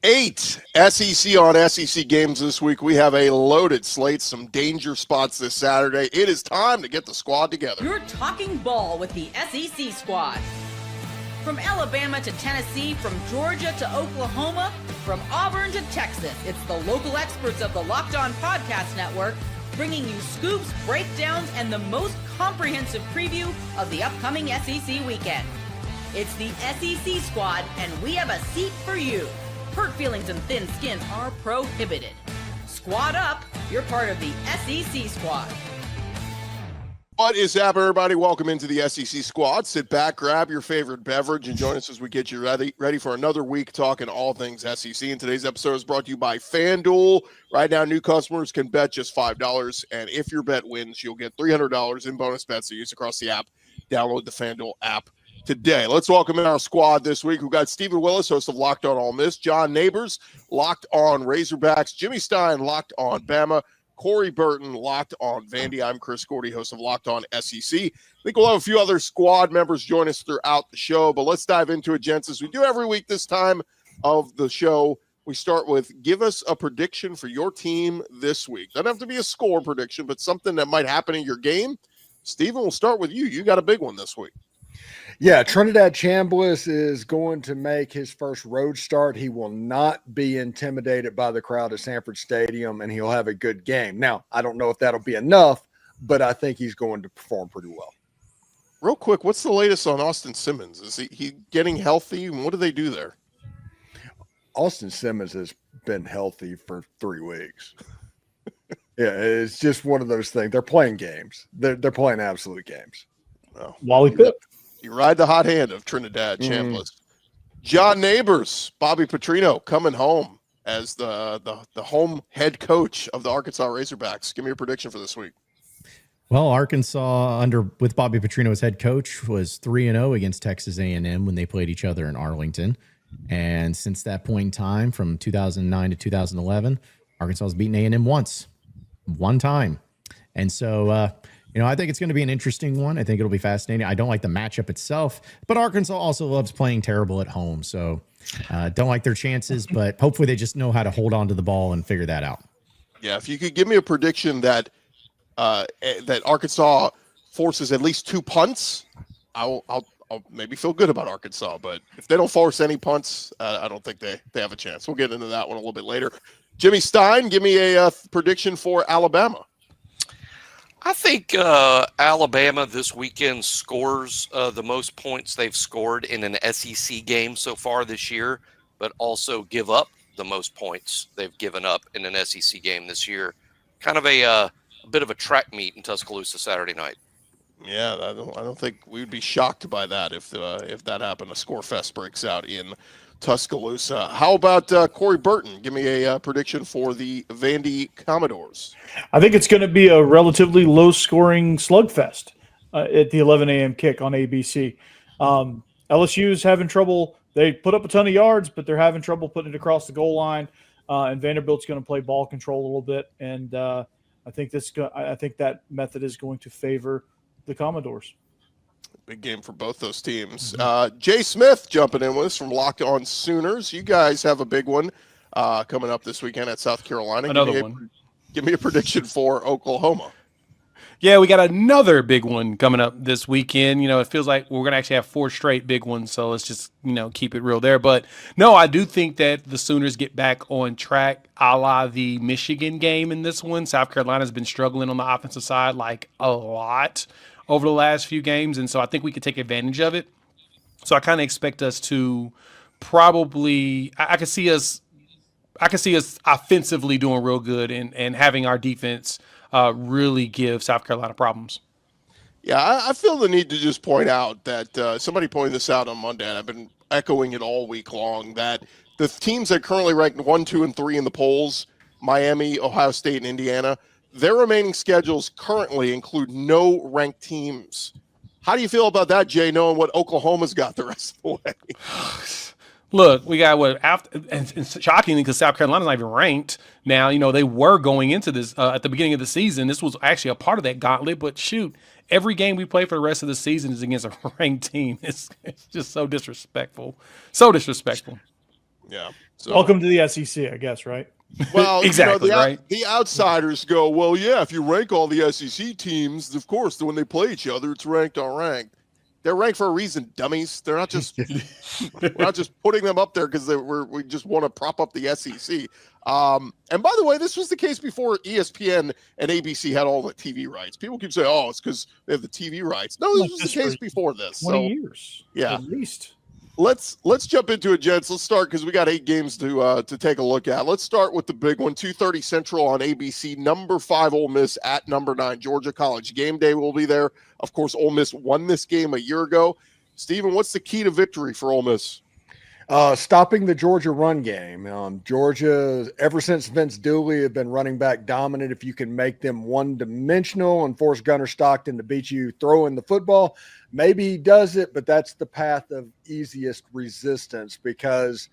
8 SEC on SEC games this week. We have a loaded slate, some danger spots this Saturday. It is time to get the squad together. You're talking ball with the SEC squad. From Alabama to Tennessee, from Georgia to Oklahoma, from Auburn to Texas, it's the local experts of the Locked On Podcast Network bringing you scoops, breakdowns, and the most comprehensive preview of the upcoming SEC weekend. It's the SEC squad, and we have a seat for you. Hurt feelings and thin skins are prohibited. Squad up, you're part of the SEC squad. What is happening, everybody? Welcome into the SEC squad. Sit back, grab your favorite beverage, and join us as we get you ready for another week talking all things SEC. And today's episode is brought to you by FanDuel. Right now, new customers can bet just $5, and if your bet wins, you'll get $300 in bonus bets to use across the app. Download the FanDuel app today. Let's welcome in our squad this week. We've got Stephen Willis, host of Locked On Ole Miss, John Neighbors, Locked On Razorbacks, Jimmy Stein, Locked On Bama, Corey Burton, Locked On Vandy. I'm Chris Gordy, host of Locked On SEC. I think we'll have a few other squad members join us throughout the show, but let's dive into it, gents. As we do every week this time of the show, we start with give us a prediction for your team this week. Doesn't have to be a score prediction, but something that might happen in your game. Stephen, we'll start with you. You got a big one this week. Yeah, Trinidad Chambliss is going to make his first road start. He will not be intimidated by the crowd at Sanford Stadium, and he'll have a good game. Now, I don't know if that'll be enough, but I think he's going to perform pretty well. Real quick, what's the latest on Austin Simmons? Is he getting healthy? And what do they do there? Austin Simmons has been healthy for 3 weeks. Yeah, it's just one of those things. They're playing games. They're playing absolute games. Oh. Wally Pipp. You ride the hot hand of Trinidad Chambliss. John Neighbors, Bobby Petrino coming home as the home head coach of the Arkansas Razorbacks. Give me your prediction for this week. Well, Arkansas with Bobby Petrino as head coach was 3-0 against Texas A&M when they played each other in Arlington. And since that point in time, from 2009 to 2011, Arkansas has beaten A&M one time. And so, I think it's going to be an interesting one. I think it'll be fascinating. I don't like the matchup itself, but Arkansas also loves playing terrible at home. So don't like their chances, but hopefully they just know how to hold on to the ball and figure that out. Yeah, if you could give me a prediction that that Arkansas forces at least 2 punts, I'll maybe feel good about Arkansas. But if they don't force any punts, I don't think they have a chance. We'll get into that one a little bit later. Jimmy Stein, give me a prediction for Alabama. I think Alabama this weekend scores the most points they've scored in an SEC game so far this year, but also give up the most points they've given up in an SEC game this year. Kind of a bit of a track meet in Tuscaloosa Saturday night. Yeah, I don't think we'd be shocked by that if that happened. A score fest breaks out in Tuscaloosa. How about Corey Burton? Give me a prediction for the Vandy Commodores. I think it's going to be a relatively low-scoring slugfest at the 11 a.m. kick on ABC. LSU's having trouble. They put up a ton of yards, but they're having trouble putting it across the goal line. And Vanderbilt's going to play ball control a little bit, and I think that method is going to favor the Commodores. Big game for both those teams. Jay Smith jumping in with us from Locked On Sooners. You guys have a big one coming up this weekend at South Carolina. Another one. Give me a prediction for Oklahoma. Yeah, we got another big one coming up this weekend. It feels like we're going to actually have 4 straight big ones, so let's just, keep it real there. But, no, I do think that the Sooners get back on track a la the Michigan game in this one. South Carolina's been struggling on the offensive side like a lot over the last few games, and so I think we could take advantage of it. So I kind of expect us to probably – I can see us offensively doing real good and having our defense really give South Carolina problems. Yeah, I feel the need to just point out that somebody pointed this out on Monday, and I've been echoing it all week long, that the teams that currently ranked 1, 2, and 3 in the polls, Miami, Ohio State, and Indiana, their remaining schedules currently include no ranked teams. How do you feel about that, Jay, knowing what Oklahoma's got the rest of the way? Look, we got and shockingly, because South Carolina's not even ranked now. They were going into this at the beginning of the season. This was actually a part of that gauntlet. But shoot, every game we play for the rest of the season is against a ranked team. It's just so disrespectful. So disrespectful. Yeah. So Welcome to the SEC, I guess, right? well, Exactly, right? The outsiders go, well, yeah, if you rank all the SEC teams, of course, when they play each other, it's ranked on ranked. They're ranked for a reason, dummies. They're not just we're not just putting them up there because we just want to prop up the SEC. And by the way, this was the case before ESPN and ABC had all the TV rights. People keep saying, "Oh, it's because they have the TV rights." No, this was the case before this. 20 years, yeah, at least. Let's jump into it, gents. Let's start because we got 8 games to take a look at. Let's start with the big one, 2:30 Central on ABC. Number 5 Ole Miss at number 9 Georgia. College Game Day will be there. Of course, Ole Miss won this game a year ago. Steven, what's the key to victory for Ole Miss? Stopping the Georgia run game. Georgia, ever since Vince Dooley, have been running back dominant. If you can make them one-dimensional and force Gunnar Stockton to beat you throwing the football, maybe he does it, but that's the path of easiest resistance, because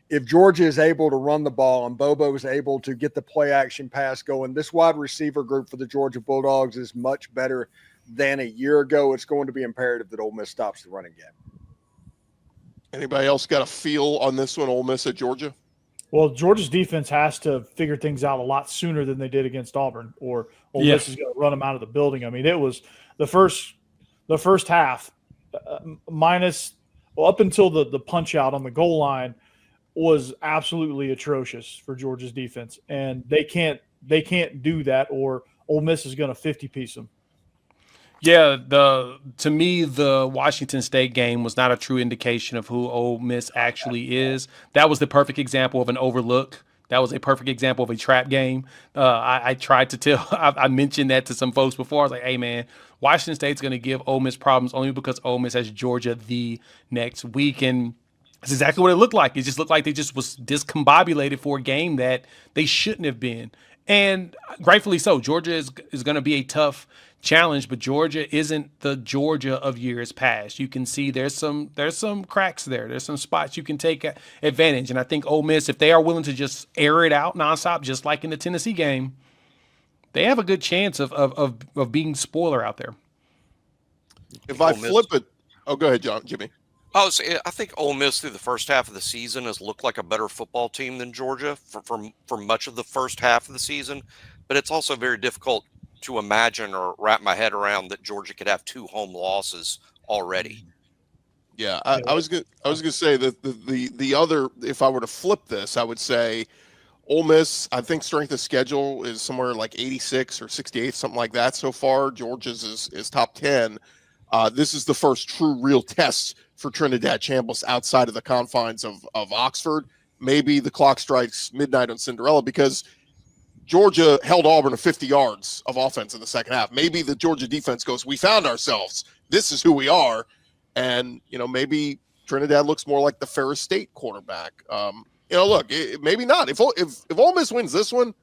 if Georgia is able to run the ball and Bobo is able to get the play action pass going, this wide receiver group for the Georgia Bulldogs is much better than a year ago. It's going to be imperative that Ole Miss stops the running game. Anybody else got a feel on this one, Ole Miss at Georgia? Well, Georgia's defense has to figure things out a lot sooner than they did against Auburn, or Ole Miss is going to run them out of the building. I mean, it was the first half up until the punch out on the goal line was absolutely atrocious for Georgia's defense, and they can't do that, or Ole Miss is going to 50-piece them. Yeah, to me, the Washington State game was not a true indication of who Ole Miss actually is. That was the perfect example of an overlook. That was a perfect example of a trap game. I tried to tell, I mentioned that to some folks before. I was like, hey, man, Washington State's going to give Ole Miss problems only because Ole Miss has Georgia the next week. And that's exactly what it looked like. It just looked like they just was discombobulated for a game that they shouldn't have been. And rightfully so. Georgia is going to be a tough challenge, but Georgia isn't the Georgia of years past. You can see there's some cracks there. There's some spots you can take advantage. And I think Ole Miss, if they are willing to just air it out nonstop, just like in the Tennessee game, they have a good chance of being spoiler out there. If I flip it, oh, go ahead, Jimmy. I think Ole Miss through the first half of the season has looked like a better football team than Georgia for much of the first half of the season, but it's also very difficult to imagine or wrap my head around that Georgia could have 2 home losses already. Yeah, I was gonna say that the other, if I were to flip this, I would say Ole Miss, I think strength of schedule is somewhere like 86 or 68, something like that so far. Georgia's is top 10. This is the first true real test for Trinidad Chambliss outside of the confines of Oxford. Maybe the clock strikes midnight on Cinderella because Georgia held Auburn to 50 yards of offense in the second half. Maybe the Georgia defense goes, we found ourselves. This is who we are. And, maybe Trinidad looks more like the Ferris State quarterback. Look, maybe not. If Ole Miss wins this one,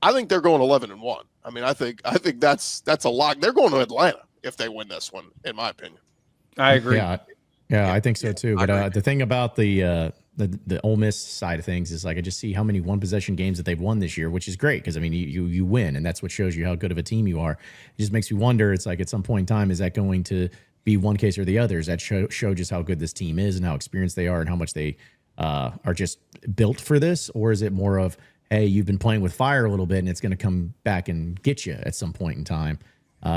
I think they're going 11-1. I mean, I think that's a lock. They're going to Atlanta if they win this one, in my opinion. I agree. Yeah, I think so too. But the thing about the Ole Miss side of things is, like, I just see how many one possession games that they've won this year, which is great because, I mean, you win, and that's what shows you how good of a team you are. It just makes me wonder, it's like at some point in time, is that going to be one case or the other? Does that show just how good this team is and how experienced they are and how much they are just built for this? Or is it more of, hey, you've been playing with fire a little bit and it's going to come back and get you at some point in time?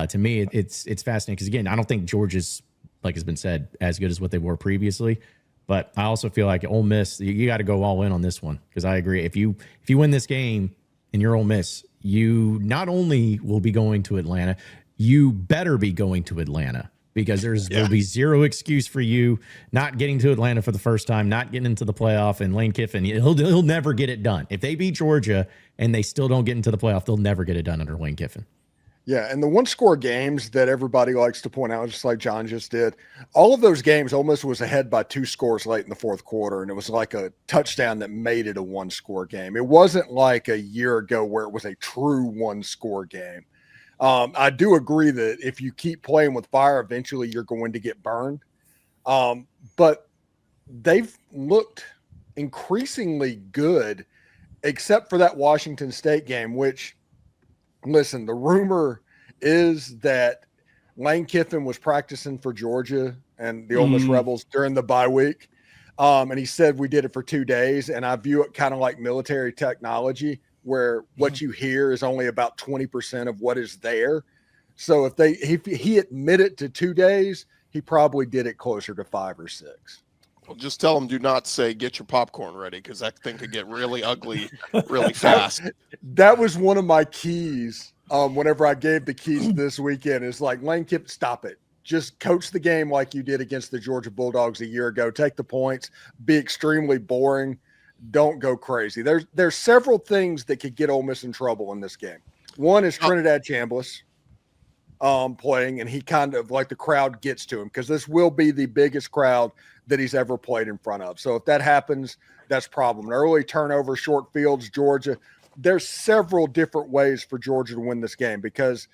To me, it's fascinating because, again, I don't think Georgia's, like has been said, as good as what they were previously. But I also feel like Ole Miss, you got to go all in on this one, because I agree. If you win this game and you're Ole Miss, you not only will be going to Atlanta, you better be going to Atlanta, because there'll be zero excuse for you not getting to Atlanta for the first time, not getting into the playoff. And Lane Kiffin, he'll never get it done. If they beat Georgia and they still don't get into the playoff, they'll never get it done under Lane Kiffin. Yeah, and the one-score games that everybody likes to point out, just like John just did, all of those games almost was ahead by 2 scores late in the fourth quarter, and it was like a touchdown that made it a one-score game. It wasn't like a year ago where it was a true one-score game. I do agree that if you keep playing with fire, eventually you're going to get burned. But they've looked increasingly good, except for that Washington State game, which – listen, the rumor is that Lane Kiffin was practicing for Georgia and the Ole Miss Rebels during the bye week. And he said we did it for 2 days, and I view it kind of like military technology, where what you hear is only about 20% of what is there. So if he admitted to 2 days, he probably did it closer to 5 or 6. Well, just tell them do not say get your popcorn ready, because that thing could get really ugly really fast. That was one of my keys. Whenever I gave the keys this weekend, is like, Lane Kiffin, stop it. Just coach the game like you did against the Georgia Bulldogs a year ago. Take the points. Be extremely boring. Don't go crazy. There's several things that could get Ole Miss in trouble in this game. One is Trinidad Chambliss playing, and he kind of like the crowd gets to him, because this will be the biggest crowd that he's ever played in front of. So if that happens, that's a problem. An early turnover, short fields, Georgia. There's several different ways for Georgia to win this game, because,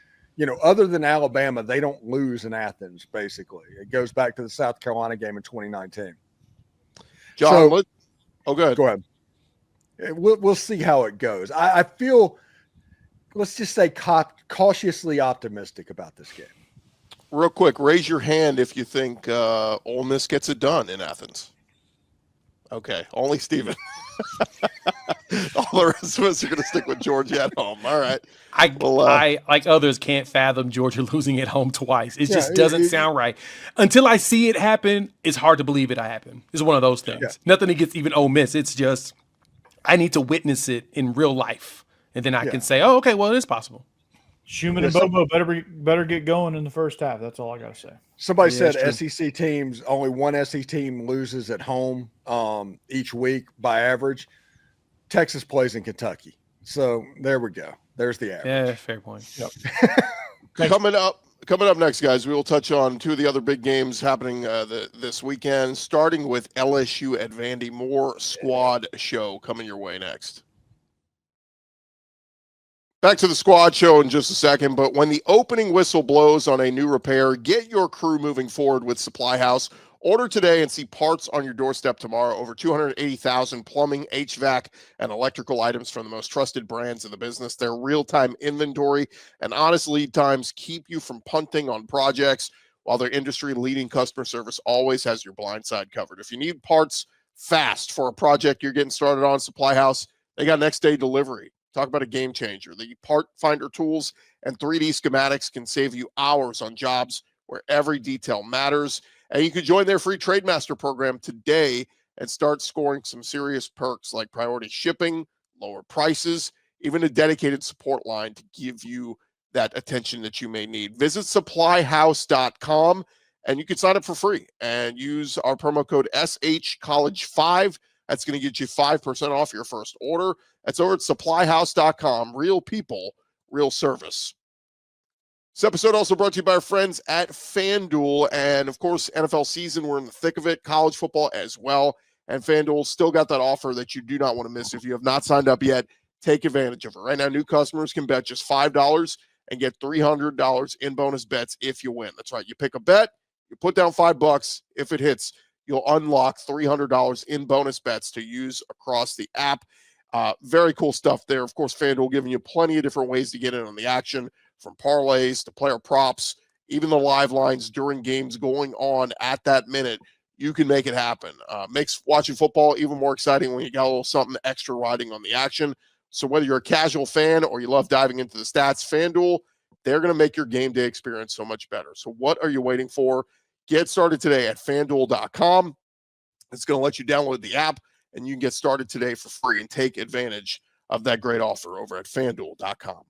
other than Alabama, they don't lose in Athens, basically. It goes back to the South Carolina game in 2019. John, Go ahead. We'll see how it goes. I feel, let's just say, cautiously optimistic about this game. Real quick, raise your hand if you think Ole Miss gets it done in Athens. Okay, only Steven. All the rest of us are going to stick with Georgia at home. All right. I like others, can't fathom Georgia losing at home twice. It just doesn't sound right. Until I see it happen, it's hard to believe it happened. It's one of those things. Yeah. Nothing against even Ole Miss. It's just I need to witness it in real life, and then I can say, "Oh, okay, well, it is possible." Schumann and Bobo better get going in the first half. That's all I got to say. Somebody said SEC teams, only one SEC team loses at home each week by average. Texas plays in Kentucky. So there we go. There's the average. Yeah, fair point. Yep. Coming up next, guys, we will touch on two of the other big games happening this weekend, starting with LSU at Vandy. More squad show coming your way next. Back to the squad show in just a second, but when the opening whistle blows on a new repair, get your crew moving forward with Supply House. Order today and see parts on your doorstep tomorrow. Over 280,000 plumbing, HVAC, and electrical items from the most trusted brands in the business. Their real-time inventory and honest lead times keep you from punting on projects, while their industry-leading customer service always has your blind side covered. If you need parts fast for a project you're getting started on, Supply House, they got next-day delivery. Talk about a game changer. The part finder tools and 3D schematics can save you hours on jobs where every detail matters. And you can join their free Trademaster program today and start scoring some serious perks like priority shipping, lower prices, even a dedicated support line to give you that attention that you may need. Visit supplyhouse.com and you can sign up for free and use our promo code SHCollege5. That's going to get you 5% off your first order. That's over at supplyhouse.com. Real people, real service. This episode also brought to you by our friends at FanDuel. And, of course, NFL season, we're in the thick of it. College football as well. And FanDuel still got that offer that you do not want to miss. If you have not signed up yet, take advantage of it. Right now, new customers can bet just $5 and get $300 in bonus bets if you win. That's right. You pick a bet, you put down $5. If it hits, you'll unlock $300 in bonus bets to use across the app. Very cool stuff there. Of course, FanDuel giving you plenty of different ways to get in on the action, from parlays to player props, even the live lines during games going on at that minute. You can make it happen. Makes watching football even more exciting when you got a little something extra riding on the action. So whether you're a casual fan or you love diving into the stats, FanDuel, they're going to make your game day experience so much better. So what are you waiting for? Get started today at FanDuel.com. It's going to let you download the app, and you can get started today for free and take advantage of that great offer over at FanDuel.com.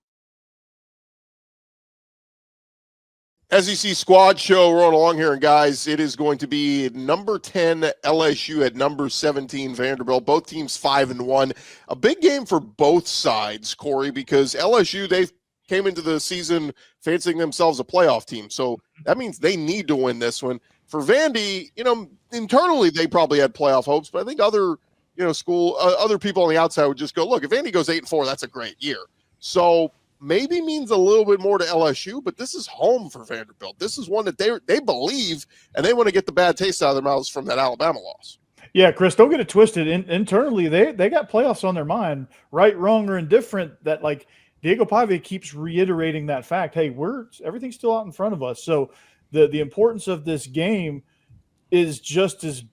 SEC Squad Show rolling along here, and guys, it is going to be number 10 LSU at number 17 Vanderbilt. Both teams 5-1. A big game for both sides, Corey, because LSU, they came into the season fancying themselves a playoff team, so that means they need to win this one. For Vandy, internally they probably had playoff hopes, but I think other other people on the outside would just go, look, if Vandy goes 8-4, that's a great year. So maybe means a little bit more to LSU, but this is home for Vanderbilt. This is one that they believe, and they want to get the bad taste out of their mouths from that Alabama loss. Yeah, Chris, don't get it twisted. Internally, they got playoffs on their mind, right, wrong, or indifferent. That like Diego Pavia keeps reiterating that fact. Hey, everything's still out in front of us. So the importance of this game is just as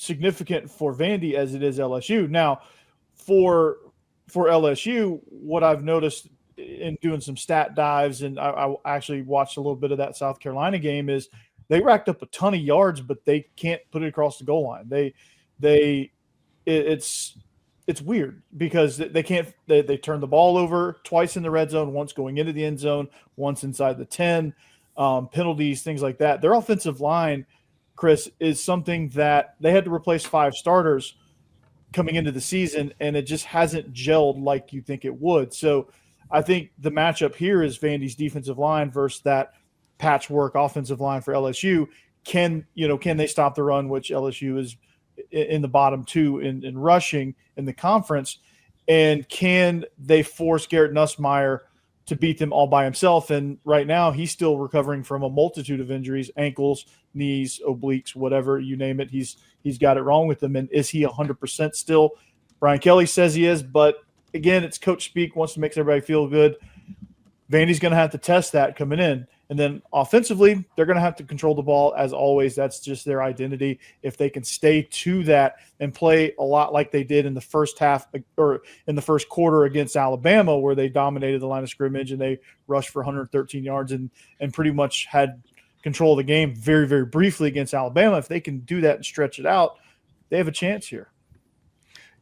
significant for Vandy as it is LSU. Now, for LSU, what I've noticed in doing some stat dives, and I actually watched a little bit of that South Carolina game, is they racked up a ton of yards, but they can't put it across the goal line. It's weird because they can't. They turn the ball over twice in the red zone, once going into the end zone, once inside the 10. Penalties, things like that. Their offensive line, Chris, is something that they had to replace 5 starters coming into the season, and it just hasn't gelled like you think it would. So I think the matchup here is Vandy's defensive line versus that patchwork offensive line for LSU. Can they stop the run, which LSU is in the bottom 2 in rushing in the conference, and can they force Garrett Nussmeier to beat them all by himself? And right now he's still recovering from a multitude of injuries, ankles, knees, obliques, whatever, you name it. He's got it wrong with him. And is he 100% still? Brian Kelly says he is, but again, it's coach speak, wants to make everybody feel good. Vandy's going to have to test that coming in. And then offensively, they're going to have to control the ball as always. That's just their identity. If they can stay to that and play a lot like they did in the first half or in the first quarter against Alabama, where they dominated the line of scrimmage and they rushed for 113 yards and pretty much had control of the game very, very briefly against Alabama. If they can do that and stretch it out, they have a chance here.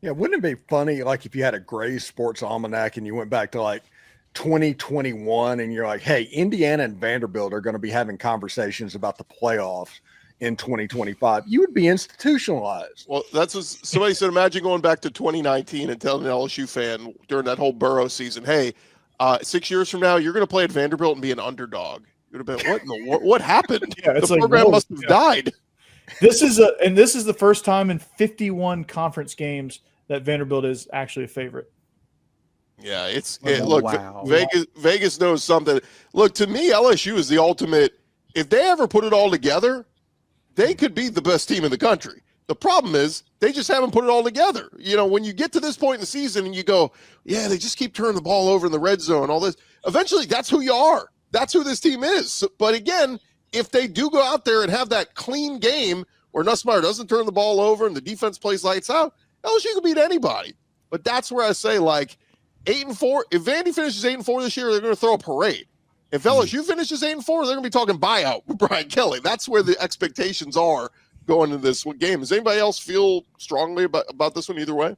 Yeah, wouldn't it be funny, like if you had a Gray's Sports Almanac and you went back to like 2021 and you're like, hey, Indiana and Vanderbilt are going to be having conversations about the playoffs in 2025. You would be institutionalized. Well, that's what somebody said. Imagine going back to 2019 and telling an LSU fan during that whole Burrow season, hey, 6 years from now, you're going to play at Vanderbilt and be an underdog. You would have been, what happened? Yeah, it's the like, program must have died. This is the first time in 51 conference games that Vanderbilt is actually a favorite. Yeah, Wow. Vegas knows something. Look, to me, LSU is the ultimate. If they ever put it all together, they could be the best team in the country. The problem is they just haven't put it all together. You know, when you get to this point in the season and you go, yeah, they just keep turning the ball over in the red zone, all this. Eventually, that's who you are. That's who this team is. But again, if they do go out there and have that clean game where Nussmeier doesn't turn the ball over and the defense plays lights out, LSU can beat anybody. But that's where I say, like, 8-4. If Vandy finishes 8-4 this year, they're going to throw a parade. If LSU finishes 8-4, they're going to be talking buyout with Brian Kelly. That's where the expectations are going into this game. Does anybody else feel strongly about this one either way?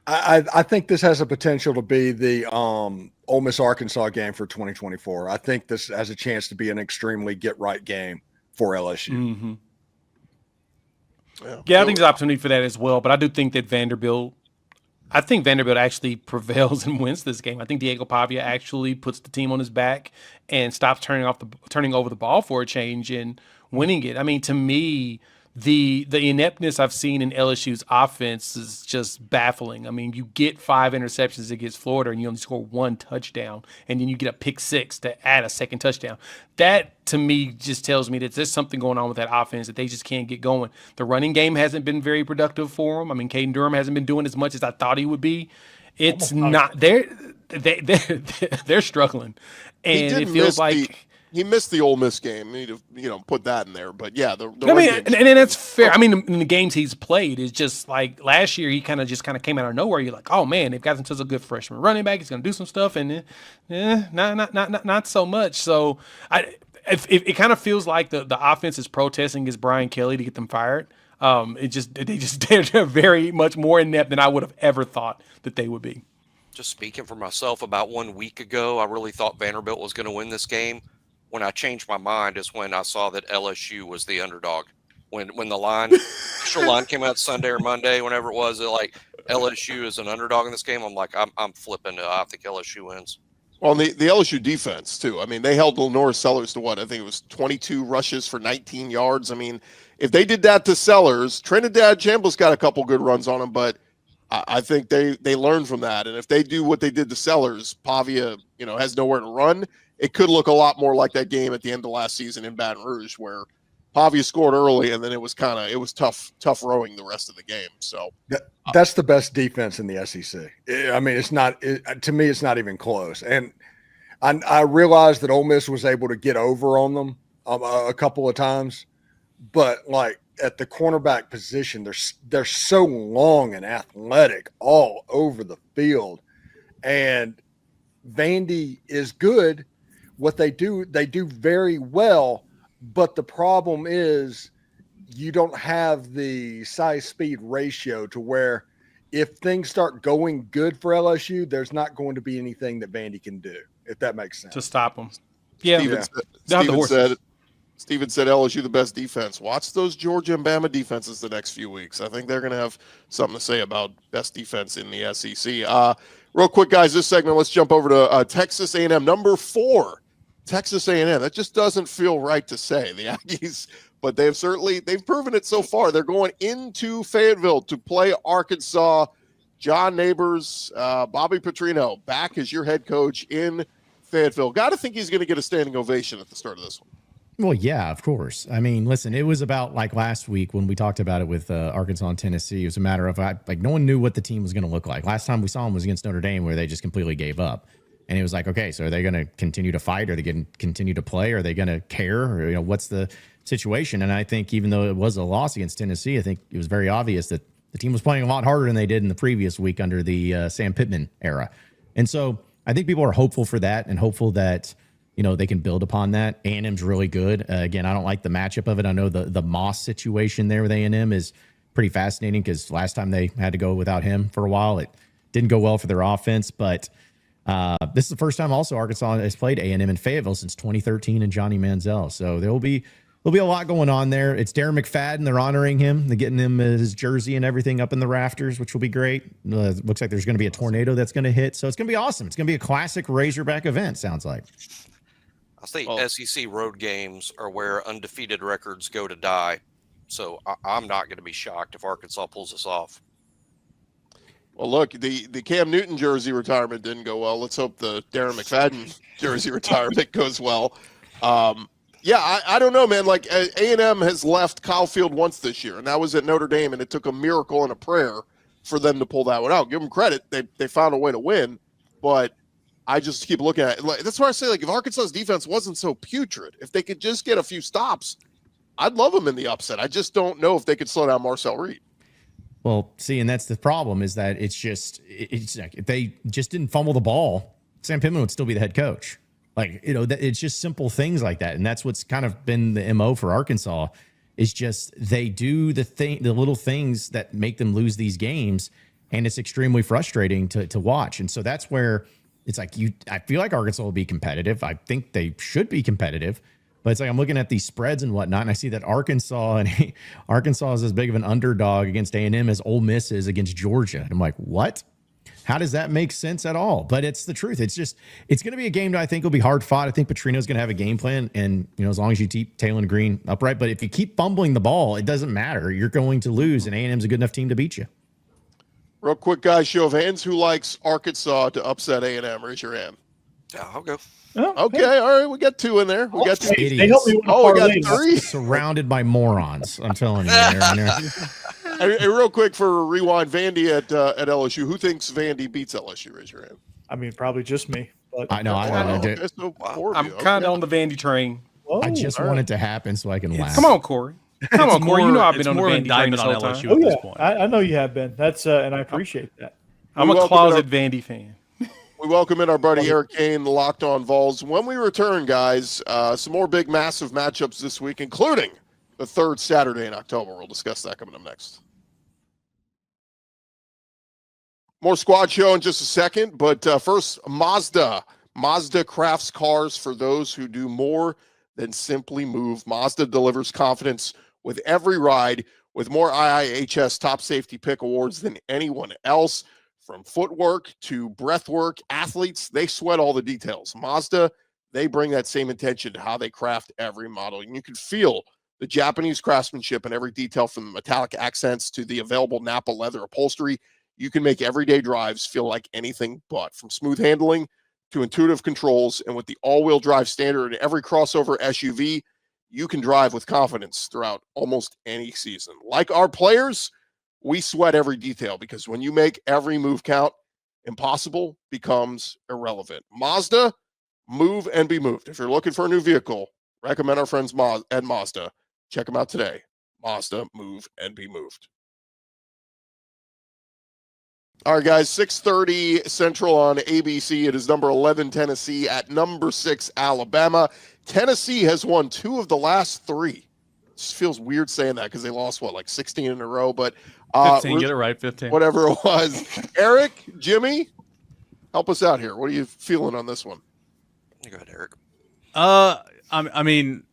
I think this has a potential to be the Ole Miss Arkansas game for 2024. I think this has a chance to be an extremely get-right game for LSU. Mm-hmm. Yeah, I think there's opportunity for that as well. But I do think that Vanderbilt actually prevails and wins this game. I think Diego Pavia actually puts the team on his back and stops turning over the ball for a change and winning it. I mean, to me, the ineptness I've seen in LSU's offense is just baffling. I mean, you get 5 interceptions against Florida and you only score 1 touchdown, and then you get a pick 6 to add a second touchdown. That, to me, just tells me that there's something going on with that offense that they just can't get going. The running game hasn't been very productive for them. I mean, Caden Durham hasn't been doing as much as I thought he would be. It's not – they're struggling, and it feels like – he missed the Ole Miss game. You need to, put that in there. But yeah, and that's fair. I mean, in the games he's played, it's just like last year he kind of came out of nowhere. You're like, oh man, they've got him such a good freshman running back. He's going to do some stuff, and not so much. So it kind of feels like the offense is protesting against Brian Kelly to get them fired. They're very much more inept than I would have ever thought that they would be. Just speaking for myself, about 1 week ago, I really thought Vanderbilt was going to win this game. When I changed my mind is when I saw that LSU was the underdog. When the official line came out Sunday or Monday, whenever it was, like LSU is an underdog in this game. I'm like, I'm flipping. I think LSU wins. Well, the LSU defense too. I mean, they held Lenore Sellers to what? I think it was 22 rushes for 19 yards. I mean, if they did that to Sellers, Trinidad Chambliss got a couple good runs on him, but I think they learned from that. And if they do what they did to Sellers, Pavia, has nowhere to run. It could look a lot more like that game at the end of last season in Baton Rouge, where Pavia scored early and then it was tough rowing the rest of the game. So that's the best defense in the SEC. I mean, to me, it's not even close. And I realized that Ole Miss was able to get over on them a couple of times, but like at the cornerback position, they're so long and athletic all over the field. And Vandy is good. What they do very well. But the problem is you don't have the size speed ratio to where if things start going good for LSU, there's not going to be anything that Vandy can do, if that makes sense. To stop them. Yeah. Steven said LSU the best defense. Watch those Georgia and Bama defenses the next few weeks. I think they're going to have something to say about best defense in the SEC. Real quick, guys, this segment, let's jump over to Texas A&M, number 4. Texas A&M. That just doesn't feel right to say. The Aggies, but they've proven it so far. They're going into Fayetteville to play Arkansas. John Neighbors, Bobby Petrino, back as your head coach in Fayetteville. Got to think he's going to get a standing ovation at the start of this one. Well, yeah, of course. I mean, listen, it was about like last week when we talked about it with Arkansas and Tennessee. It was a matter of like no one knew what the team was going to look like. Last time we saw them was against Notre Dame, where they just completely gave up. And it was like, okay, so are they going to continue to fight? Are they going to continue to play? Are they going to care? Or, what's the situation? And I think even though it was a loss against Tennessee, I think it was very obvious that the team was playing a lot harder than they did in the previous week under the Sam Pittman era. And so I think people are hopeful for that and hopeful that they can build upon that. A&M's really good. Again, I don't like the matchup of it. I know the Moss situation there with A&M is pretty fascinating because last time they had to go without him for a while, it didn't go well for their offense. But this is the first time also Arkansas has played A&M in Fayetteville since 2013 and Johnny Manziel. So there'll be a lot going on there. It's Darren McFadden. They're honoring him. They're getting him his jersey and everything up in the rafters, which will be great. Looks like there's going to be a tornado that's going to hit. So it's going to be awesome. It's going to be a classic Razorback event, sounds like. I think SEC road games are where undefeated records go to die. So I'm not going to be shocked if Arkansas pulls this off. Well, look, the Cam Newton jersey retirement didn't go well. Let's hope the Darren McFadden jersey retirement goes well. Yeah, I don't know, man. Like A&M has left Kyle Field once this year, and that was at Notre Dame, and it took a miracle and a prayer for them to pull that one out. Give them credit. They found a way to win, but I just keep looking at it. Like, that's why I say, like, if Arkansas's defense wasn't so putrid, if they could just get a few stops, I'd love them in the upset. I just don't know if they could slow down Marcel Reed. Well, see, and that's the problem is that it's like if they just didn't fumble the ball, Sam Pittman would still be the head coach. Like, it's just simple things like that. And that's what's kind of been the MO for Arkansas is just they do the little things that make them lose these games. And it's extremely frustrating to watch. And so that's where it's like I feel like Arkansas will be competitive. I think they should be competitive. But it's like I'm looking at these spreads and whatnot, and I see that Arkansas is as big of an underdog against A&M as Ole Miss is against Georgia. And I'm like, what? How does that make sense at all? But it's the truth. It's going to be a game that I think will be hard fought. I think Petrino's going to have a game plan, and as long as you keep Taylor Green upright. But if you keep fumbling the ball, it doesn't matter. You're going to lose, and A&M's a good enough team to beat you. Real quick, guys, show of hands. Who likes Arkansas to upset A&M? Raise your hand. Yeah, I'll go. Oh, Okay, all right. We got 2 in there. We got 2. Idiots. They helped me win a We got parlay. 3. Surrounded by morons. I'm telling you. Hey, real quick for rewind, Vandy at LSU. Who thinks Vandy beats LSU? Raise your hand. I mean, probably just me. But I know. Okay, so 4 of I'm you. kind of on the Vandy train. Whoa. I just want it to happen so I can laugh. Come on, Corey. Come on, Corey. You know I've been on the more Vandy train this indictment whole on time. LSU Oh, at yeah. this point. I know you have been. That's and I appreciate that. I'm We a welcome closet Vandy fan. We welcome in our buddy Eric Kane, the Locked On Vols. When we return, guys, some more big, massive matchups this week, including the 3rd Saturday in October. We'll discuss that coming up next. More Squad Show in just a second, but first, Mazda. Mazda crafts cars for those who do more than simply move. Mazda delivers confidence with every ride, with more IIHS Top Safety Pick awards than anyone else. From footwork to breathwork, athletes, they sweat all the details. Mazda, they bring that same attention to how they craft every model. And you can feel the Japanese craftsmanship in every detail, from the metallic accents to the available Nappa leather upholstery. You can make everyday drives feel like anything but. From smooth handling to intuitive controls, and with the all-wheel drive standard in every crossover SUV, you can drive with confidence throughout almost any season. Like our players, we sweat every detail, because when you make every move count, impossible becomes irrelevant. Mazda, move and be moved. If you're looking for a new vehicle, recommend our friends at Mazda. Check them out today. Mazda, move and be moved. All right, guys, 6:30 Central on ABC. It is number 11 Tennessee at number 6 Alabama. Tennessee has won 2 of the last 3. It just feels weird saying that because they lost, like 16 in a row. But 15, get it right, 15. Whatever it was. Eric, Jimmy, help us out here. What are you feeling on this one? Go ahead, Eric. I mean,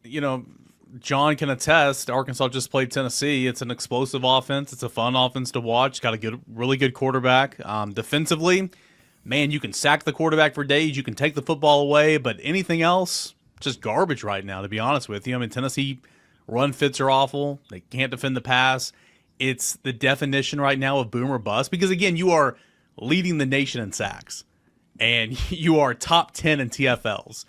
John can attest. Arkansas just played Tennessee. It's an explosive offense. It's a fun offense to watch. Got a really good quarterback. Defensively, man, you can sack the quarterback for days. You can take the football away, but anything else, just garbage right now, to be honest with you. I mean, Tennessee run fits are awful. They can't defend the pass. It's the definition right now of boom or bust because, again, you are leading the nation in sacks, and you are top 10 in TFLs,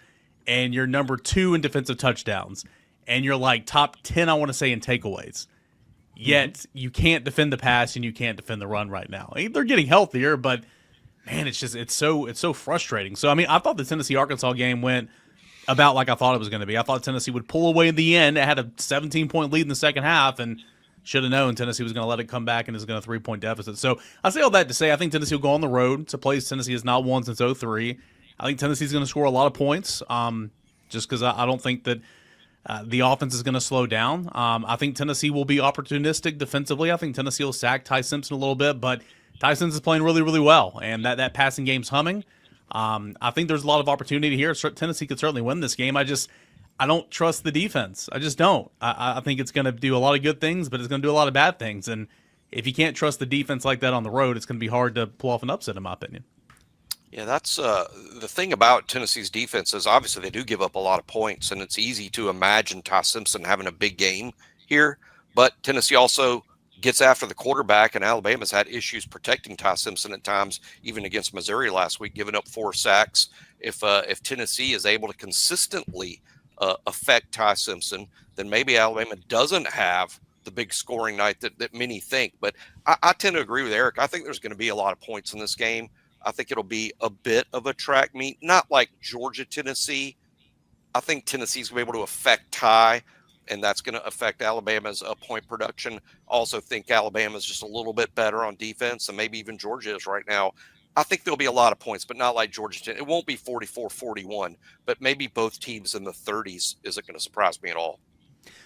and you're number 2 in defensive touchdowns. And you're like top 10, I want to say, in takeaways. Yet you can't defend the pass and you can't defend the run right now. They're getting healthier, but man, it's so frustrating. So I mean, I thought the Tennessee-Arkansas game went about like I thought it was going to be. I thought Tennessee would pull away in the end. It had a 17-point lead in the second half, and should have known Tennessee was going to let it come back and is going to 3-point deficit. So I say all that to say I think Tennessee will go on the road. It's a place Tennessee has not won since 2003. I think Tennessee's going to score a lot of points, just because I don't think that. The offense is going to slow down. I think Tennessee will be opportunistic defensively. I think Tennessee will sack Ty Simpson a little bit, but Ty Simpson is playing really, really well, and that passing game's humming. I think there's a lot of opportunity here. Tennessee could certainly win this game. I don't trust the defense. I just don't. I think it's going to do a lot of good things, but it's going to do a lot of bad things. And if you can't trust the defense like that on the road, it's going to be hard to pull off an upset, in my opinion. Yeah, that's the thing about Tennessee's defense is obviously they do give up a lot of points, and it's easy to imagine Ty Simpson having a big game here. But Tennessee also gets after the quarterback, and Alabama's had issues protecting Ty Simpson at times, even against Missouri last week, giving up 4 sacks. If Tennessee is able to consistently affect Ty Simpson, then maybe Alabama doesn't have the big scoring night that many think. But I tend to agree with Eric. I think there's going to be a lot of points in this game. I think it'll be a bit of a track meet, not like Georgia, Tennessee. I think Tennessee's going to be able to affect Ty, and that's going to affect Alabama's point production. Also think Alabama's just a little bit better on defense, and maybe even Georgia is right now. I think there'll be a lot of points, but not like Georgia. It won't be 44-41, but maybe both teams in the 30s isn't going to surprise me at all.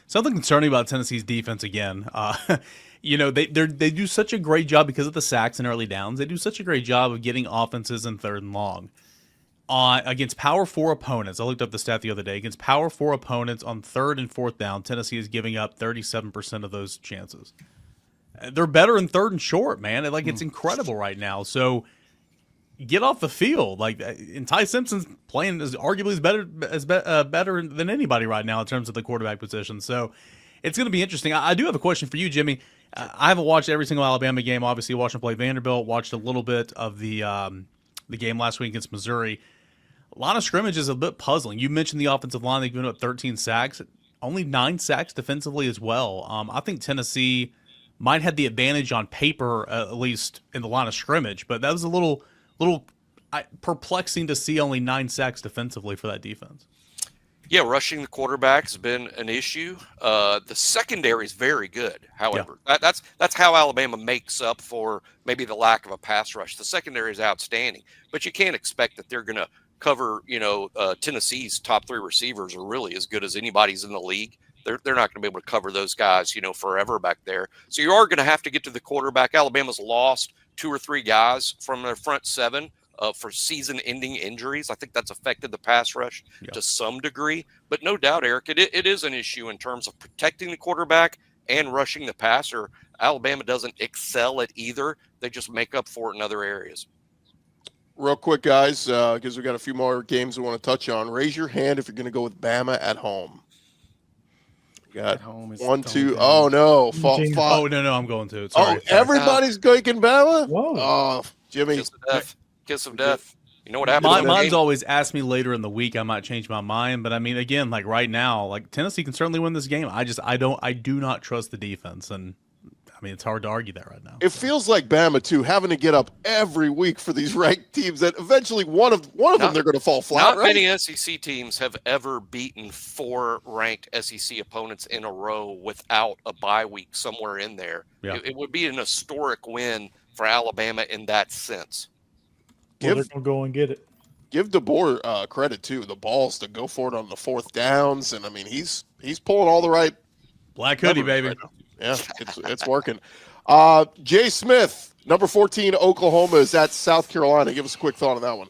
Something concerning about Tennessee's defense again. They do such a great job because of the sacks and early downs. They do such a great job of getting offenses in 3rd and long. Against Power 4 opponents, I looked up the stat the other day. Against Power 4 opponents on 3rd and 4th down, Tennessee is giving up 37% of those chances. They're better in 3rd and short, man. It's incredible right now. So get off the field. And Ty Simpson's playing is arguably better than anybody right now in terms of the quarterback position. So it's going to be interesting. I do have a question for you, Jimmy. I haven't watched every single Alabama game. Obviously, watched them play Vanderbilt. Watched a little bit of the game last week against Missouri. A lot of scrimmage is a bit puzzling. You mentioned the offensive line. They've given up 13 sacks. Only 9 sacks defensively as well. I think Tennessee might have the advantage on paper, at least in the line of scrimmage. But that was a little perplexing to see only 9 sacks defensively for that defense. Yeah, rushing the quarterback has been an issue. The secondary is very good. However, that's how Alabama makes up for maybe the lack of a pass rush. The secondary is outstanding, but you can't expect that they're going to cover. Tennessee's top 3 receivers are really as good as anybody's in the league. They're not going to be able to cover those guys, forever back there. So you are going to have to get to the quarterback. Alabama's lost 2 or 3 guys from their front 7. For season-ending injuries. I think that's affected the pass rush to some degree. But no doubt, Eric, it is an issue in terms of protecting the quarterback and rushing the passer. Alabama doesn't excel at either. They just make up for it in other areas. Real quick, guys, because we got a few more games we want to touch on. Raise your hand if you're going to go with Bama at home. We got 1, 2. Oh, no. Oh, no, I'm going to. Sorry. Everybody's going Bama? Whoa. Oh, Jimmy. Kiss of death. You know what happens? Mine's always asked me later in the week. I might change my mind, but I mean, again, right now, Tennessee can certainly win this game. I do not trust the defense, and mean, it's hard to argue that right now. It feels like Bama too, having to get up every week for these ranked teams that eventually one of them they're going to fall flat. Not many SEC teams have ever beaten 4 ranked SEC opponents in a row without a bye week somewhere in there. Yeah. It would be an historic win for Alabama in that sense. Well, they're going to go and get it. Give DeBoer credit too, the balls to go for it on the 4th downs, and I mean he's pulling all the right Black hoodie, baby. right now. Yeah, it's working. Jay Smith, number 14, Oklahoma is at South Carolina. Give us a quick thought on that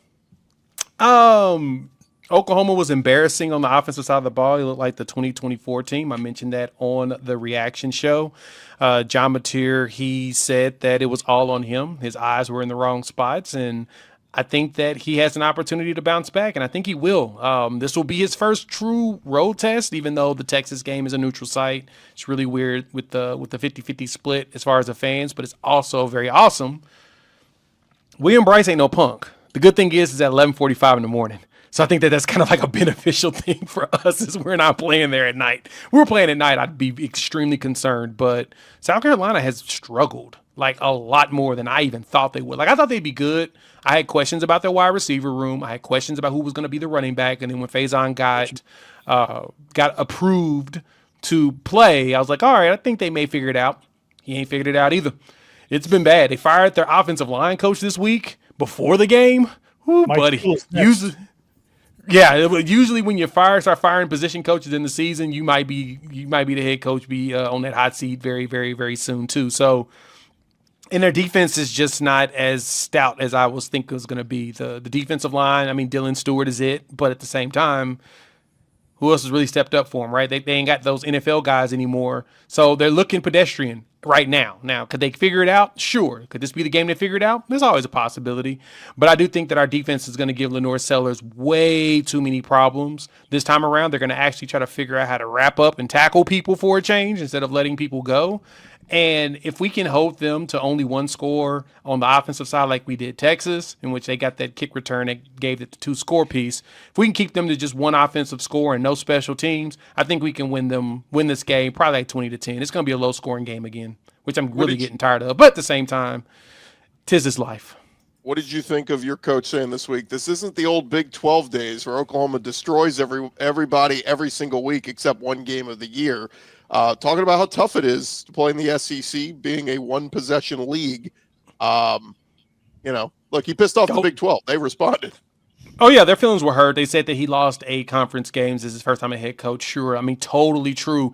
one. Oklahoma was embarrassing on the offensive side of the ball. He looked like the 2024 team. I mentioned that on the reaction show. John Mateer, he said that it was all on him. His eyes were in the wrong spots, and I think that he has an opportunity to bounce back, and I think he will. This will be his first true road test, even though the Texas game is a neutral site. It's really weird with the 50-50 split as far as the fans, but it's also very awesome. William Bryce ain't no punk. The good thing is at 11:45 in the morning. So I think that that's kind of like a beneficial thing for us is we're not playing there at night. If we were playing at night, I'd be extremely concerned. But South Carolina has struggled like a lot more than I even thought they would. Like I thought they'd be good. I had questions about their wide receiver room. I had questions about who was going to be the running back. And then when Faison got approved to play, I was like, all right, I think they may figure it out. He ain't figured it out either. It's been bad. They fired their offensive line coach this week before the game. Whoo, buddy. Usually when you start firing position coaches in the season, you might be the head coach, be on that hot seat very, very, very soon too. So, and their defense is just not as stout as I was thinking it was going to be. The defensive line, I mean, Dylan Stewart is it, but at the same time, who else has really stepped up for them, right? They ain't got those NFL guys anymore. So they're looking pedestrian right now. Now, could they figure it out? Sure. Could this be the game they figure it out? There's always a possibility. But I do think that our defense is going to give Lenore Sellers way too many problems. This time around, they're going to actually try to figure out how to wrap up and tackle people for a change instead of letting people go. And if we can hold them to only one score on the offensive side like we did Texas, in which they got that kick return that gave it the 2-score piece, if we can keep them to just one offensive score and no special teams, I think we can win this game probably like 20-10. It's going to be a low-scoring game again, which I'm really getting tired of. But at the same time, 'tis his life. What did you think of your coach saying this week? This isn't the old Big 12 days where Oklahoma destroys everybody every single week except one game of the year. Talking about how tough it is to play in the SEC, being a one-possession league. Look, he pissed off the Big 12. They responded. Oh, yeah, their feelings were hurt. They said that he lost 8 conference games. This is his first time as head coach. Sure, I mean, totally true.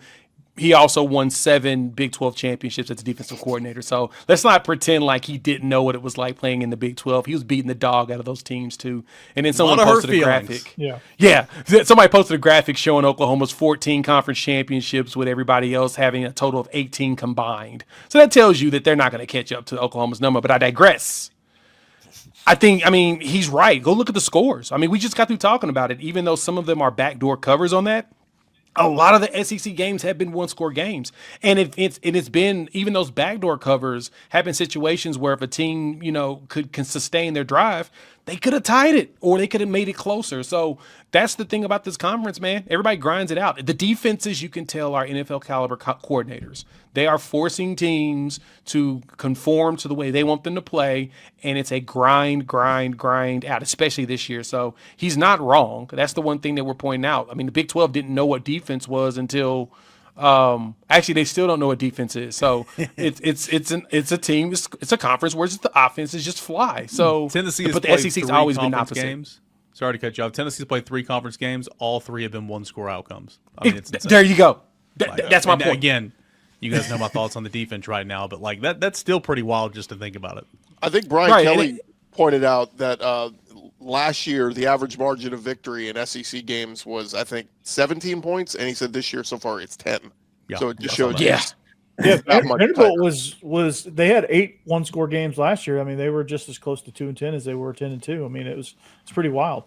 He also won 7 Big 12 championships as a defensive coordinator. So let's not pretend like he didn't know what it was like playing in the Big 12. He was beating the dog out of those teams, too. And then someone posted a graphic. Yeah. Somebody posted a graphic showing Oklahoma's 14 conference championships with everybody else having a total of 18 combined. So that tells you that they're not going to catch up to Oklahoma's number. But I digress. He's right. Go look at the scores. I mean, we just got through talking about it. Even though some of them are backdoor covers on that, a lot of the SEC games have been one-score games. And it's been, even those backdoor covers have been situations where if a team, can sustain their drive, they could have tied it or they could have made it closer. So that's the thing about this conference, man. Everybody grinds it out. The defenses, you can tell, are NFL caliber coordinators. They are forcing teams to conform to the way they want them to play, and it's a grind out, especially this year. So he's not wrong. That's the one thing that we're pointing out. I mean, the Big 12 didn't know what defense was until actually they still don't know what defense is. So it's a team. It's a conference where just the offenses just fly. So Tennessee, but the SEC's always been opposite. Games. Sorry to cut you off. Tennessee's played 3 conference games. All 3 have been one-score outcomes. I mean, it's insane. There you go. That's my point. Again, you guys know my thoughts on the defense right now, but like that's still pretty wild just to think about it. I think Brian Kelly pointed out that last year the average margin of victory in SEC games was, I think, 17 points, and he said this year so far it's 10. Yeah, so it just showed Yeah, Vanderbilt was they had 8 one-score games last year. I mean, they were just as close to 2-10 as they were 10-2. I mean, it's pretty wild.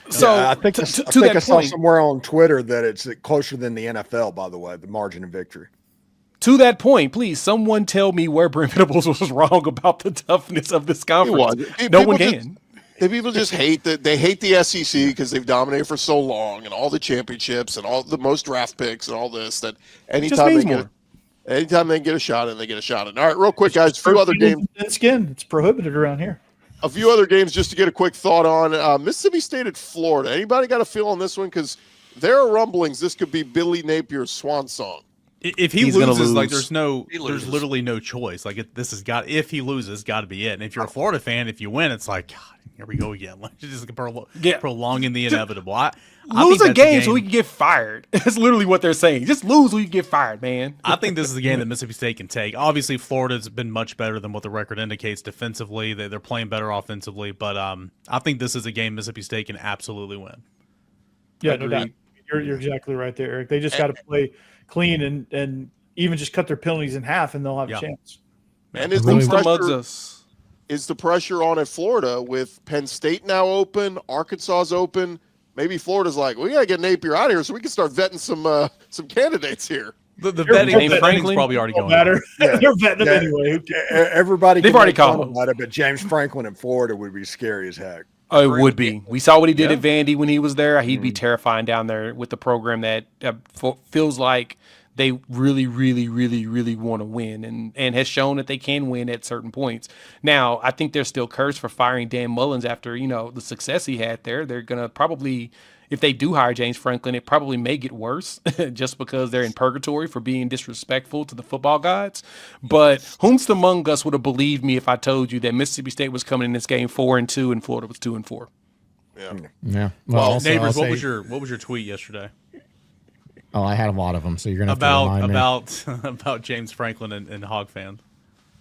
So I think I saw somewhere on Twitter that it's closer than the NFL. By the way, the margin of victory. To that point, please, someone tell me where Brent Venables was wrong about the toughness of this conference. No one can. People just hate that. They hate the SEC because they've dominated for so long and all the championships and all the most draft picks and all this. That anytime they get, Anytime they can get a shot in, they get a shot in. All right, real quick, guys. A few other games. Skin. It's prohibited around here. A few other games just to get a quick thought on. Mississippi State at Florida. Anybody got a feel on this one? Because there are rumblings this could be Billy Napier's swan song. If he loses, like there's loses. literally no choice. Like if he loses, got to be it. And if you're a Florida fan, if you win, it's like, God, here we go again. Like just prolonging the inevitable. I Lose think a that's game so we can get fired. That's literally what they're saying. Just lose so you can get fired, man. I think this is a game that Mississippi State can take. Obviously, Florida's been much better than what the record indicates defensively. They're playing better offensively, but I think this is a game Mississippi State can absolutely win. Yeah, no doubt. You're exactly right there, Eric. They just got to play clean and even just cut their penalties in half, and they'll have a chance. And is the pressure on at Florida with Penn State now open, Arkansas's open? Maybe Florida's like, we got to get Napier out of here so we can start vetting some candidates here. The vetting Franklin's probably already going on. Yeah. They're vetting them anyway. Everybody they've already called about it, but James Franklin in Florida would be scary as heck. Oh, it would be. We saw what he did at Vandy when he was there. He'd be terrifying down there with the program that feels like they really, really, really, really want to win and has shown that they can win at certain points. Now, I think they're still cursed for firing Dan Mullins after, the success he had there. They're going to probably, if they do hire James Franklin, it probably may get worse just because they're in purgatory for being disrespectful to the football gods. But whomst among us would have believed me if I told you that Mississippi State was coming in this game 4-2 and Florida was 2-4? Yeah. Well, neighbors, what was your tweet yesterday? Oh, I had a lot of them, so you're gonna have to remind me. about James Franklin and Hog fans.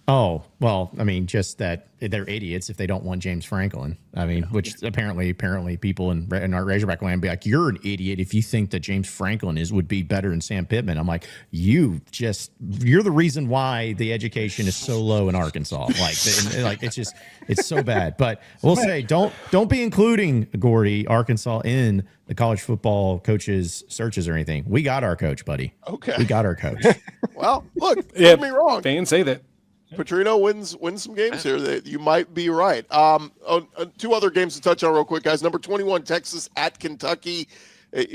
Oh, well, I mean, just that they're idiots if they don't want James Franklin. I mean, which apparently people in our Razorback land be like, you're an idiot if you think that James Franklin would be better than Sam Pittman. I'm like, you're the reason why the education is so low in Arkansas. It's so bad. But we'll say, don't be including Gordy, Arkansas in the college football coaches searches or anything. We got our coach, buddy. Okay. We got our coach. Well, look, don't get me wrong. Fans say that. Petrino wins some games here. That you might be right. Two other games to touch on real quick, guys. Number 21, Texas at Kentucky.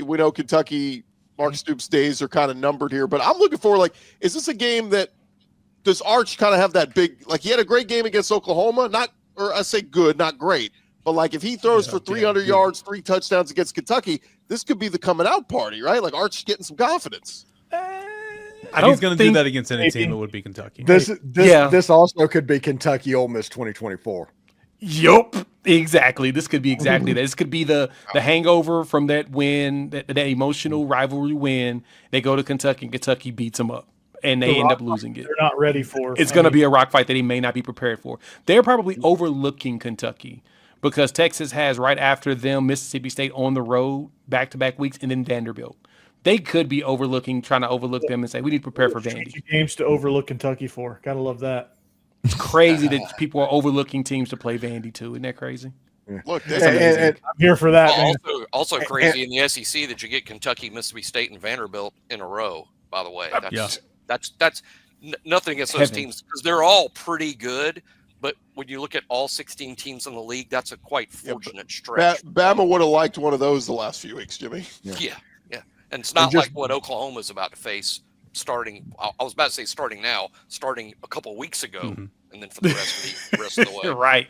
We know Kentucky, Mark Stoops' days are kind of numbered here, but I'm looking for, is this a game that does Arch kind of have that big, he had a great game against Oklahoma, I say good, not great, but if he throws for 300 yards, 3 touchdowns against Kentucky, this could be the coming out party, right? Arch getting some confidence. If he's going to do that against any team, it would be Kentucky. This also could be Kentucky Ole Miss 2024. Yup, exactly. This could be exactly that. This could be the hangover from that win, that emotional rivalry win. They go to Kentucky and Kentucky beats them up, and they end up losing it. They're not ready for. It's going to be a rock fight that he may not be prepared for. They're probably overlooking Kentucky because Texas has right after them Mississippi State on the road back-to-back weeks, and then Vanderbilt. They could be trying to overlook them and say, we need to prepare for Vandy. Games to overlook Kentucky for. Gotta love that. It's crazy that people are overlooking teams to play Vandy too. Isn't that crazy? Look, that's amazing. And I'm here for that. Also crazy in the SEC that you get Kentucky, Mississippi State, and Vanderbilt in a row, by the way. That's nothing against those teams because they're all pretty good. But when you look at all 16 teams in the league, that's a quite fortunate stretch. Bama would have liked one of those the last few weeks, Jimmy. Yeah. And it's not like what Oklahoma's about to face starting. I was about to say starting now, starting a couple of weeks ago, and then for the rest of the way. Right.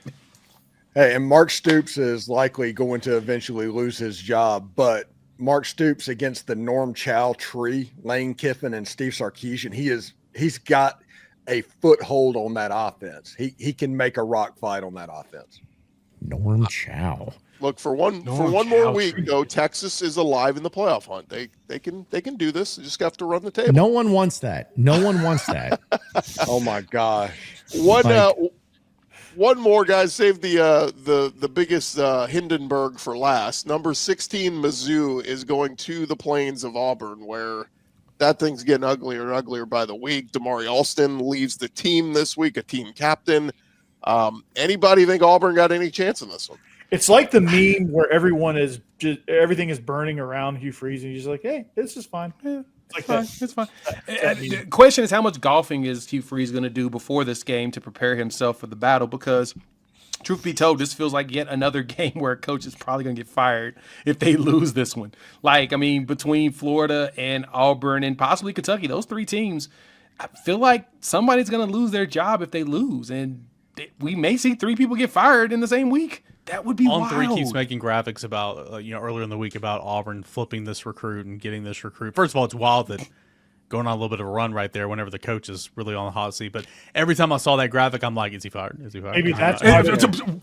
Hey, and Mark Stoops is likely going to eventually lose his job, but Mark Stoops against the Norm Chow tree, Lane Kiffin, and Steve Sarkisian, he's got a foothold on that offense. He can make a rock fight on that offense. Norm Chow. Look, for one more week, though, Texas is alive in the playoff hunt. They can do this. They just have to run the table. No one wants that. Oh my gosh. One more, guys. Save the biggest Hindenburg for last. Number 16, Mizzou is going to the Plains of Auburn, where that thing's getting uglier and uglier by the week. Damari Alston leaves the team this week, a team captain. Anybody think Auburn got any chance in this one? It's like the meme where everything is burning around Hugh Freeze, and he's just like, "Hey, this is fine." It's fine. The question is, how much golfing is Hugh Freeze going to do before this game to prepare himself for the battle? Because, truth be told, this feels like yet another game where a coach is probably going to get fired if they lose this one. Between Florida and Auburn and possibly Kentucky, those 3 teams, I feel like somebody's going to lose their job if they lose, and we may see 3 people get fired in the same week. That would be wild. On3 keeps making graphics about earlier in the week about Auburn flipping this recruit and getting this recruit. First of all, it's wild that going on a little bit of a run right there whenever the coach is really on the hot seat. But every time I saw that graphic, I'm like, is he fired? Is he fired? Maybe that's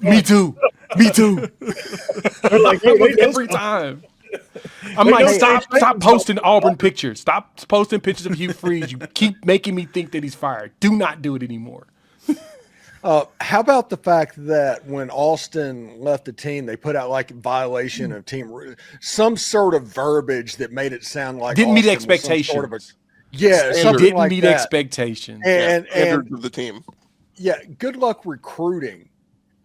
Me too. Me too. Every time. I'm like, stop posting Auburn pictures. Stop posting pictures of Hugh Freeze. You keep making me think that he's fired. Do not do it anymore. How about the fact that when Austin left the team, they put out like violation of team, some sort of verbiage that made it sound like didn't meet Austin was expectations. some sort of something Didn't like meet that. expectations. And Standards of the team. yeah, good luck recruiting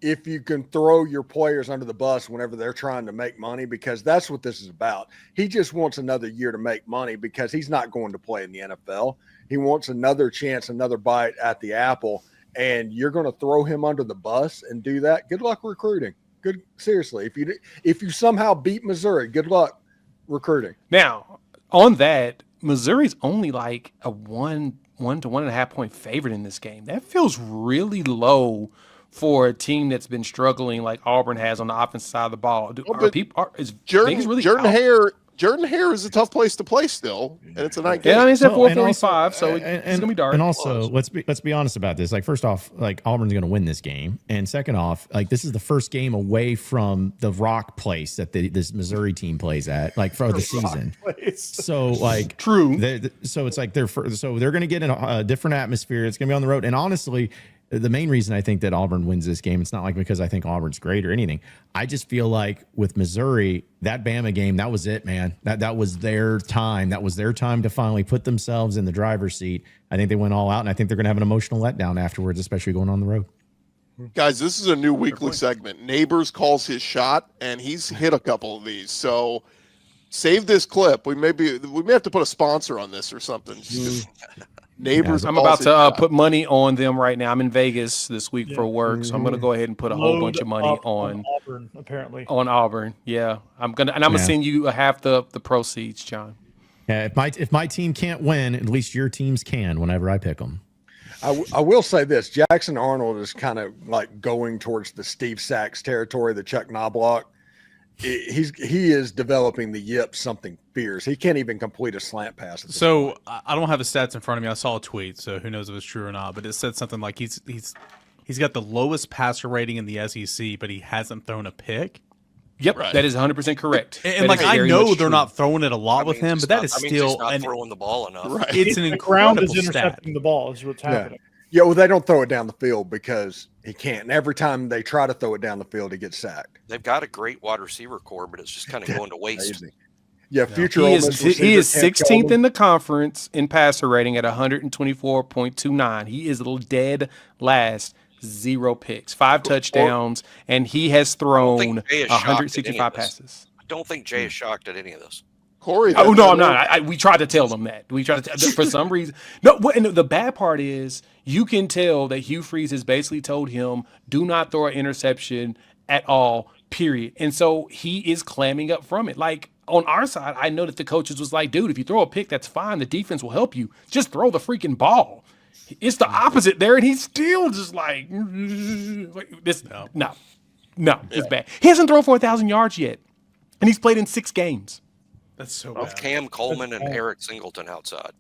if you can throw your players under the bus whenever they're trying to make money, because that's what this is about. He just wants another year to make money because he's not going to play in the NFL. He wants another chance, another bite at the apple. And you're going to throw him under the bus and do that. Good luck recruiting. Seriously, if you somehow beat Missouri, good luck recruiting. Now, on that, Missouri's only like a 1 to 1.5 point favorite in this game. That feels really low for a team that's been struggling like Auburn has on the offensive side of the ball. Is Vegas really Jordan Hare is a tough place to play still, and it's a night game. Yeah, I mean, it's at So, and 4:45, so and- it's gonna be dark. And also, let's be honest about this. Like, first off, like Auburn's going to win this game, and second off, like this is the first game away from the rock place that this Missouri team plays at, like for the season. So, like, True. So it's like they're going to get in a different atmosphere. It's going to be on the road, and honestly, the main reason I think that Auburn wins this game, it's not like because I think Auburn's great or anything. I just feel like with Missouri, that Bama game, that was it, man. That was their time. That was their time to finally put themselves in the driver's seat. I think they went all out, and I think they're going to have an emotional letdown afterwards, especially going on the road. Guys, this is a new weekly segment. Neighbors calls his shot, and he's hit a couple of these. So save this clip. We may have to put a sponsor on this or something. Neighbors. I'm about to put money on them right now. I'm in Vegas this week for work, so I'm going to go ahead and put a whole bunch of money on Auburn, apparently. On Auburn, yeah. I'm gonna send you half the proceeds, John. Yeah, if my team can't win, at least your teams can. Whenever I pick them. I will say this: Jackson Arnold is kind of like going towards the Steve Sachs territory, the Chuck Knobloch. He is developing the yips something fierce. He can't even complete a slant pass. So I don't have his stats in front of me. I saw a tweet, so who knows if it's true or not. But it said something like he's got the lowest passer rating in the SEC, but he hasn't thrown a pick. Yep, right. That is 100% correct. And like I know they're not throwing it a lot with him, but that is still not throwing the ball enough. Right. It's an incredible ground is stat. intercepting the ball is what's happening. Yeah, well, they don't throw it down the field because he can't. And every time they try to throw it down the field, he gets sacked. They've got a great wide receiver core, but it's just kind of going to waste. Yeah, future. He is 16th in the conference in passer rating at 124.29. He is dead last. 0 picks, 5 touchdowns, and he has thrown 165 passes. I don't think Jay is shocked at any of this. Corey. Oh no, I'm not. We tried to tell them that. We tried to for some reason. No, and the bad part is you can tell that Hugh Freeze has basically told him, do not throw an interception at all, period. And so he is clamming up from it. Like on our side, I know that the coaches was like, dude, if you throw a pick, that's fine. The defense will help you. Just throw the freaking ball. It's the opposite there, and he's still just like this. No, it's bad. He hasn't thrown for 1,000 yards yet, and he's played in 6 games. That's so bad. Cam Coleman and Eric Singleton outside.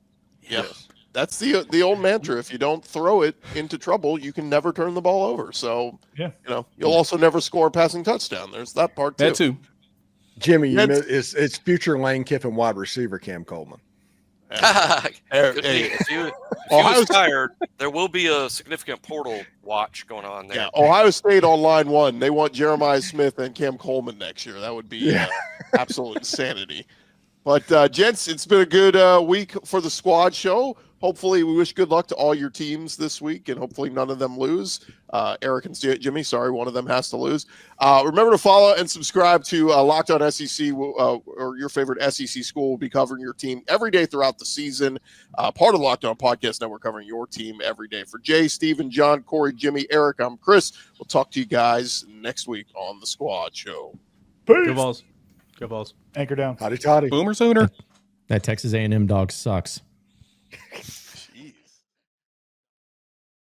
Yeah, that's the old mantra. If you don't throw it into trouble, you can never turn the ball over. So you'll also never score a passing touchdown. There's that part too. That too. Jimmy, it's future Lane Kiffin wide receiver Cam Coleman. If he was tired, there will be a significant portal watch going on there. Yeah, Ohio State on line 1. They want Jeremiah Smith and Cam Coleman next year. That would be absolute insanity. But, gents, it's been a good week for the squad show. Hopefully, we wish good luck to all your teams this week, and hopefully none of them lose. Eric and Jimmy, sorry, one of them has to lose. Remember to follow and subscribe to Locked On SEC, or your favorite SEC school will be covering your team every day throughout the season. Part of the Locked On Podcast Network covering your team every day. For Jay, Steven, John, Corey, Jimmy, Eric, I'm Chris. We'll talk to you guys next week on the Squad Show. Peace. Go Balls. Go Balls. Anchor down. Hotty toddy. Boomer Sooner. That Texas A&M dog sucks.